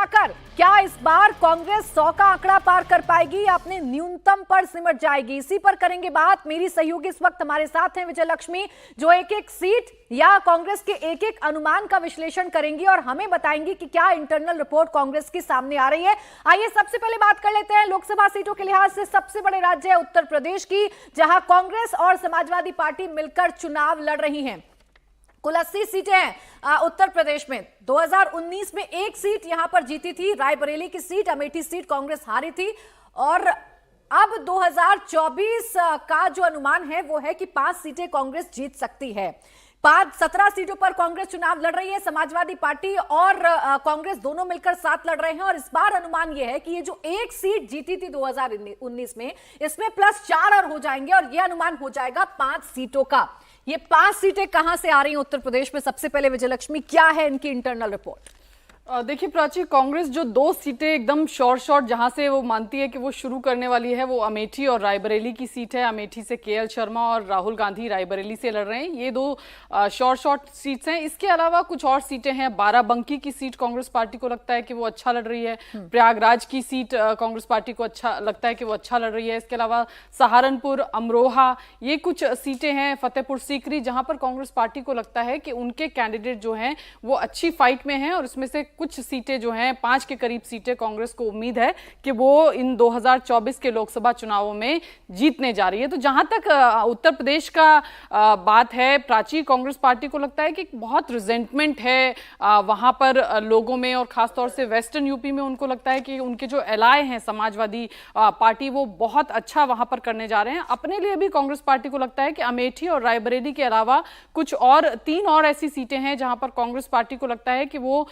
मिलाकर क्या इस बार कांग्रेस 100 का आंकड़ा पार कर पाएगी या अपने न्यूनतम पर सिमट जाएगी? इसी पर करेंगे बात। मेरी सहयोगी इस वक्त हमारे साथ हैं विजय लक्ष्मी, जो एक एक सीट या कांग्रेस के एक एक अनुमान का विश्लेषण करेंगी और हमें बताएंगी कि क्या इंटरनल रिपोर्ट कांग्रेस की सामने आ रही है। आइए सबसे पहले बात कर लेते हैं लोकसभा सीटों के लिहाज से सबसे बड़े राज्य है उत्तर प्रदेश की, जहां कांग्रेस और समाजवादी पार्टी मिलकर चुनाव लड़ रही हैं। कुल 80 सीटें हैं उत्तर प्रदेश में। 2019 में एक सीट यहां पर जीती थी, रायबरेली की सीट, अमेठी सीट कांग्रेस हारी थी। और अब 2024 का जो अनुमान है वो है कि 5 सीटें कांग्रेस जीत सकती है। 17 सीटों पर कांग्रेस चुनाव लड़ रही है। समाजवादी पार्टी और कांग्रेस दोनों मिलकर 7 लड़ रहे हैं। और इस बार अनुमान यह है कि ये जो एक सीट जीती थी 2019 में, इसमें +4 और हो जाएंगे और यह अनुमान हो जाएगा 5 सीटों का। ये 5 सीटें कहां से आ रही हैं उत्तर प्रदेश में? सबसे पहले विजय लक्ष्मी, क्या है इनकी इंटरनल रिपोर्ट? देखिए प्राची, कांग्रेस जो 2 सीटें एकदम शॉर्ट जहां से वो मानती है कि वो शुरू करने वाली है, वो अमेठी और रायबरेली की सीट है। अमेठी से केएल शर्मा और राहुल गांधी रायबरेली से लड़ रहे हैं। ये 2 शॉर्ट सीट्स हैं। इसके अलावा कुछ और सीटें हैं। बाराबंकी की सीट कांग्रेस पार्टी को लगता है कि वो अच्छा लड़ रही है। प्रयागराज की सीट कांग्रेस पार्टी को अच्छा लगता है कि वो अच्छा लड़ रही है। इसके अलावा सहारनपुर, अमरोहा, ये कुछ सीटें हैं। फतेहपुर सीकरी, जहां पर कांग्रेस पार्टी को लगता है कि उनके कैंडिडेट जो हैं वो अच्छी फाइट में हैं और इसमें से कुछ सीटें जो हैं, 5 के करीब सीटें कांग्रेस को उम्मीद है कि वो इन 2024 के लोकसभा चुनावों में जीतने जा रही है। तो जहां तक उत्तर प्रदेश का बात है प्राची, कांग्रेस पार्टी को लगता है कि बहुत रिजेंटमेंट है वहां पर लोगों में, और खासतौर से वेस्टर्न यूपी में उनको लगता है कि उनके जो एलाय हैं समाजवादी पार्टी, वो बहुत अच्छा वहां पर करने जा रहे हैं। अपने लिए भी कांग्रेस पार्टी को लगता है कि अमेठी और रायबरेली के अलावा कुछ और 3 और ऐसी सीटें हैं जहां पर कांग्रेस पार्टी को लगता है कि वो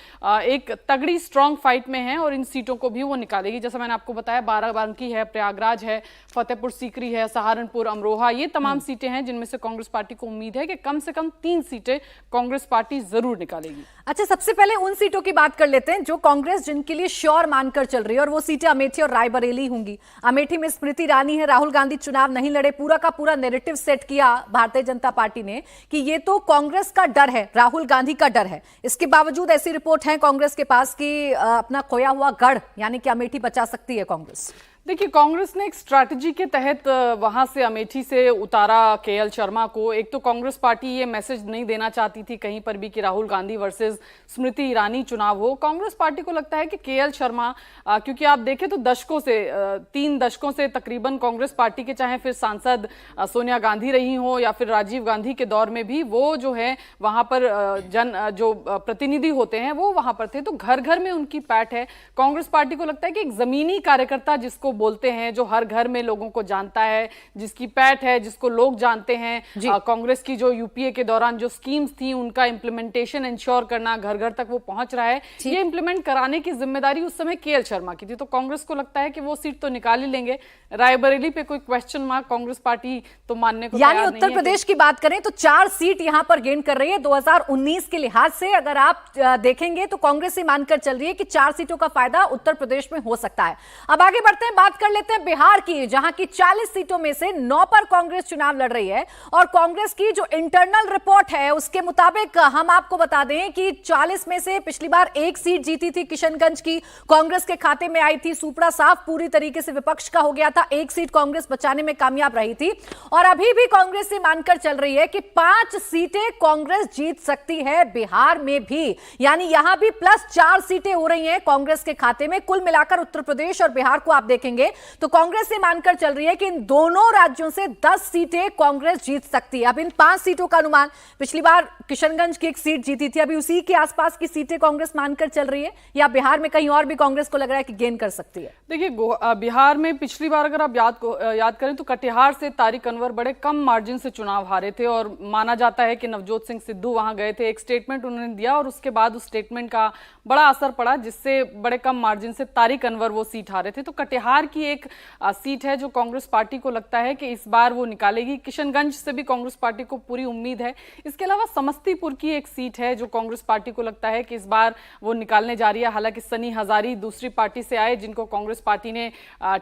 एक तगड़ी स्ट्रांग फाइट में है और इन सीटों को भी वो निकालेगी। जैसा मैंने आपको बताया, बाराबंकी है, प्रयागराज है, फतेहपुर सीकरी है, सहारनपुर, अमरोहा, ये तमाम सीटें हैं जिनमें से कांग्रेस पार्टी को उम्मीद है कि कम से कम 3 सीटें कांग्रेस पार्टी जरूर निकालेगी। अच्छा, सबसे पहले उन सीटों की बात कर लेते हैं जो कांग्रेस जिनके लिए श्योर मानकर चल रही है, और वो सीटें अमेठी और रायबरेली होंगी। अमेठी में स्मृति ईरानी है, राहुल गांधी चुनाव नहीं लड़े। पूरा का पूरा नैरेटिव सेट किया भारतीय जनता पार्टी ने कि ये तो कांग्रेस का डर है, राहुल गांधी का डर है। इसके बावजूद ऐसी रिपोर्ट है कांग्रेस के पास कि अपना खोया हुआ गढ़ यानी कि अमेठी बचा सकती है कांग्रेस। देखिए, कांग्रेस ने एक स्ट्रैटेजी के तहत वहां से अमेठी से उतारा केएल शर्मा को। एक तो कांग्रेस पार्टी ये मैसेज नहीं देना चाहती थी कहीं पर भी कि राहुल गांधी वर्सेस स्मृति ईरानी चुनाव हो। कांग्रेस पार्टी को लगता है कि केएल शर्मा, क्योंकि आप देखें तो दशकों से 3 दशकों से तकरीबन कांग्रेस पार्टी के, चाहे फिर सांसद सोनिया गांधी रही हो या फिर राजीव गांधी के दौर में भी, वो जो है वहां पर जो प्रतिनिधि होते हैं वो वहां पर थे, तो घर घर में उनकी पैठ है। कांग्रेस पार्टी को लगता है कि एक जमीनी कार्यकर्ता जिसको बोलते हैं, जो हर घर में लोगों को जानता है, जिसकी पैठ है, जिसको लोग जानते हैं, कांग्रेस की जो यूपीए के दौरान जो स्कीम्स थी उनका इंप्लीमेंटेशन इंश्योर करना, घर घर तक वो पहुंच रहा है, ये इंप्लीमेंट कराने की जिम्मेदारी उस समय केएल शर्मा की थी। तो कांग्रेस को लगता है कि वो सीट तो निकाल ही लेंगे। रायबरेली पे कोई क्वेश्चन मार्क कांग्रेस पार्टी तो मानने को यानी उत्तर प्रदेश की बात करें तो 4 सीट यहां पर गेन कर रही है। 2019 के लिहाज से अगर आप देखेंगे तो कांग्रेस ही मानकर चल रही है कि 4 सीटों का फायदा उत्तर प्रदेश में हो सकता है। अब आगे बढ़ते हैं, बात कर लेते हैं बिहार की, जहां की 40 सीटों में से 9 पर कांग्रेस चुनाव लड़ रही है। और कांग्रेस की जो इंटरनल रिपोर्ट है उसके मुताबिक हम आपको बता दें कि 40 में से पिछली बार एक सीट जीती थी, किशनगंज की कांग्रेस के खाते में आई थी। सुपड़ा साफ पूरी तरीके से विपक्ष का हो गया था, एक सीट कांग्रेस बचाने में कामयाब रही थी। और अभी भी कांग्रेस से मानकर चल रही है कि 5 सीटें कांग्रेस जीत सकती है बिहार में भी, यानी यहां भी +4 सीटें हो रही हैं कांग्रेस के खाते में। कुल मिलाकर उत्तर प्रदेश और बिहार को आप देखेंगे तो कांग्रेस से मानकर चल रही है कि इन दोनों राज्यों से 10 सीटें कांग्रेस जीत सकती है। अब इन 5 सीटों का अनुमान, पिछली बार किशनगंज की एक सीट जीती थी, अभी उसी के आसपास की सीटें कांग्रेस मानकर चल रही है, या बिहार में कहीं और भी कांग्रेस को लग रहा है कि गेन कर सकती है? देखिए, बिहार में पिछली बार अगर आप याद करें तो कटिहार से तारिक अनवर बड़े कम मार्जिन से चुनाव हारे थे और माना जाता है कि नवजोत सिंह सिद्धू वहां गए थे, एक स्टेटमेंट उन्होंने दिया और उसके बाद उस स्टेटमेंट का बड़ा असर पड़ा, जिससे बड़े कम मार्जिन से तारिक अनवर वो सीट हारे थे। तो कटिहार की एक सीट है जो कांग्रेस पार्टी को लगता है कि इस बार वो निकालेगी। किशनगंज से भी कांग्रेस पार्टी को पूरी उम्मीद है। इसके अलावा समस्तीपुर की एक सीट है जो कांग्रेस पार्टी को लगता है कि इस बार वो निकालने जा रही है। हालांकि सनी हजारी दूसरी पार्टी से आए जिनको कांग्रेस पार्टी ने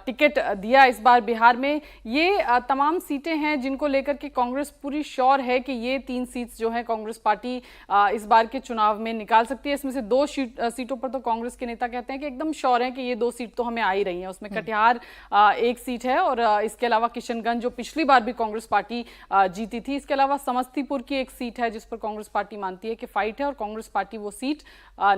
टिकट दिया इस बार बिहार में। ये तमाम सीटें हैं जिनको लेकर के कांग्रेस पूरी श्योर है कि ये 3 सीट्स जो है कांग्रेस पार्टी इस बार के चुनाव में निकाल सकती है। इसमें से 2 सीटों पर तो कांग्रेस के नेता कहते हैं कि एकदम श्योर है कि ये 2 सीट तो हमें आ ही रही हैं। उसमें कटिहार एक सीट है और इसके अलावा किशनगंज जो पिछली बार भी कांग्रेस पार्टी जीती थी। इसके अलावा समस्तीपुर की एक सीट है जिस पर कांग्रेस पार्टी मानती है कि फाइट है और कांग्रेस पार्टी वो सीट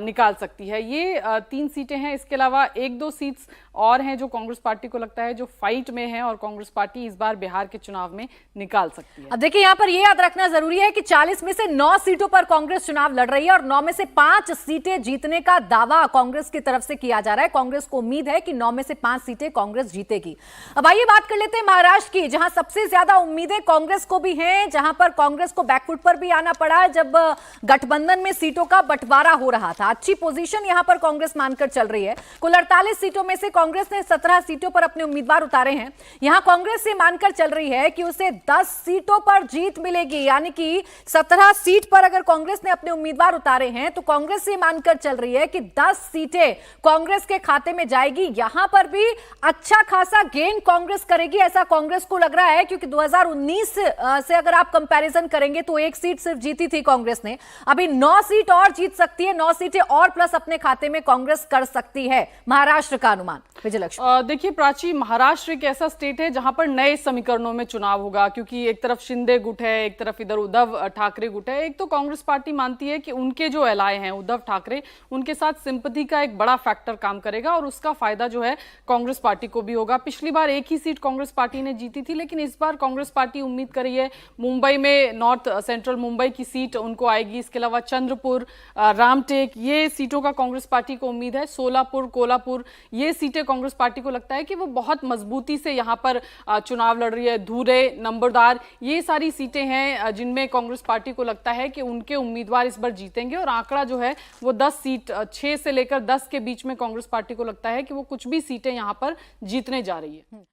निकाल सकती है। ये 3 सीटें हैं। इसके अलावा 1-2 सीट्स और हैं जो कांग्रेस पार्टी को लगता है जो फाइट में है और कांग्रेस पार्टी इस बार बिहार के चुनाव में निकाल सकती है। अब देखिए यहाँ पर यह याद रखना जरूरी है कि 40 में से 9 सीटों पर कांग्रेस चुनाव लड़ रही है और 9 में से 5 सीटें जीतने का दावा कांग्रेस की तरफ से किया जा रहा है। कांग्रेस को उम्मीद है कि 9 में से 5 सीटें कांग्रेस जीतेगी। अब आइए बात कर लेते हैं महाराष्ट्र की, जहां सबसे ज्यादा उम्मीदें कांग्रेस को भी हैं, जहां पर कांग्रेस को बैकफुट पर भी आना पड़ा जब गठबंधन में सीटों का बंटवारा हो रहा था। अच्छी पोजीशन यहां पर कांग्रेस मानकर चल रही है। कुल 48 सीटों में से कांग्रेस ने 17 सीटों पर अपने उम्मीदवार उतारे हैं। यहां कांग्रेस से मानकर चल रही है कि उसे 10 सीटों पर जीत मिलेगी, यानी कि 17 सीट पर अगर कांग्रेस ने अपने उम्मीदवार उतारे हैं तो कांग्रेस से मानकर चल रही है कि 10 सीटें कांग्रेस के खाते में जाएगी। यहां पर भी अच्छा खासा गेन कांग्रेस करेगी, ऐसा कांग्रेस को लग रहा है, क्योंकि 2019 से अगर आप कंपैरिजन करेंगे तो 1 सीट सिर्फ जीती थी कांग्रेस ने। अभी 9 सीट और जीत सकती है, 9 सीटें और प्लस अपने खाते में कांग्रेस कर सकती है। महाराष्ट्र का अनुमान विजयलक्ष्मी। देखिए प्राची, महाराष्ट्र एक ऐसा स्टेट है जहां पर नए समीकरणों में चुनाव होगा, क्योंकि एक तरफ शिंदे गुट है, एक तरफ इधर उद्धव ठाकरे गुट है। एक तो कांग्रेस पार्टी मानती है कि उनके जो एलाय हैं उद्धव ठाकरे, उनके साथ सिंपैथी का एक बड़ा फैक्टर काम करेगा और उसका फायदा जो है कांग्रेस पार्टी को भी होगा। पिछली बार एक ही सीट कांग्रेस पार्टी ने जीती थी, लेकिन इस बार कांग्रेस पार्टी उम्मीद कर रही है मुंबई में, नॉर्थ सेंट्रल मुंबई की सीट उनको आएगी। इसके अलावा चंद्रपुर, रामटेक, ये सीटों का कांग्रेस पार्टी को उम्मीद है। सोलापुर, कोल्हापुर, ये सीटें कांग्रेस पार्टी को लगता है कि वो बहुत मजबूती से यहां पर चुनाव लड़ रही है। धुरे, नंबरदार, ये सारी सीटें हैं जिनमें कांग्रेस पार्टी को लगता है कि उनके उम्मीदवार इस बार जीतेंगे और आंकड़ा जो है वो 10 सीट, 6 से लेकर 10 के बीच में कांग्रेस पार्टी को लगता है कि वो कुछ भी सीटें यहां पर जीतने जा रही है।